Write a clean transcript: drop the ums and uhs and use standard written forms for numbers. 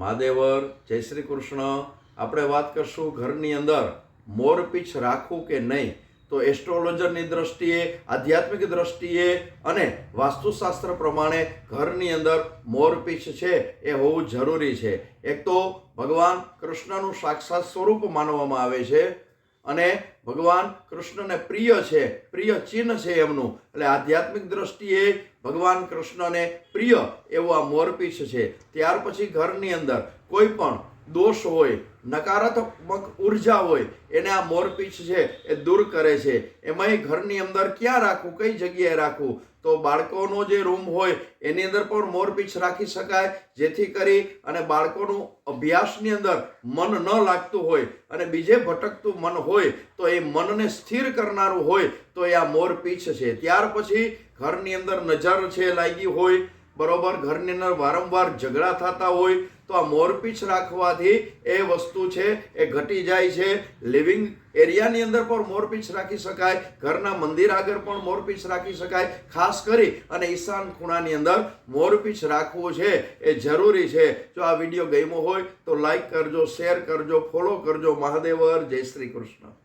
મહાદેવર જય શ્રી કૃષ્ણ. આપણે વાત કરશું ઘરની અંદર મોરપીંછ રાખવું કે નહીં. તો એસ્ટ્રોલોજરની દ્રષ્ટિએ, આધ્યાત્મિક દ્રષ્ટિએ અને વાસ્તુશાસ્ત્ર પ્રમાણે ઘરની અંદર મોરપીંછ છે એ હોવું જરૂરી છે. એક તો ભગવાન કૃષ્ણનું સાક્ષાત સ્વરૂપ માનવામાં આવે છે અને ભગવાન કૃષ્ણને પ્રિય છે, પ્રિય ચિહ્ન છે એમનું. એટલે આધ્યાત્મિક દ્રષ્ટિએ ભગવાન કૃષ્ણને પ્રિય એવું આ મોરપીંછ છે. ત્યાર પછી ઘરની અંદર કોઈ પણ દોષ હોય, નકારાત્મક ઉર્જા હોય, એને આ મોરપીંછ છે એ દૂર કરે છે. એમાંય ઘરની અંદર ક્યાં રાખવું, કઈ જગ્યાએ રાખવું? તો બાળકોનો જે રૂમ હોય એની અંદર પણ મોરપીંછ રાખી શકાય, જેથી કરી અને બાળકોનું અભ્યાસની અંદર મન ન લાગતું હોય અને બીજે ભટકતું મન હોય તો એ મનને સ્થિર કરનારું હોય તો એ આ મોરપીંછ છે. ત્યાર પછી ઘરની અંદર નજર છે લાગી હોય, બરોબર, ઘરની અંદર વારંવાર ઝઘડા થતા હોય તો આ મોરપીંછ રાખવાથી એ વસ્તુ છે એ ઘટી જાય છે. લિવિંગ એરિયાની અંદર પણ મોરપીંછ રાખી શકાય, ઘરના મંદિર આગળ પણ મોરપીંછ રાખી શકાય. ખાસ કરી અને ઈશાન ખૂણાની અંદર મોરપીંછ રાખવું છે એ જરૂરી છે. જો આ વિડીયો ગમ્યો હોય તો લાઈક કરજો, શેર કરજો, ફોલો કરજો. મહાદેવર જય શ્રી કૃષ્ણ.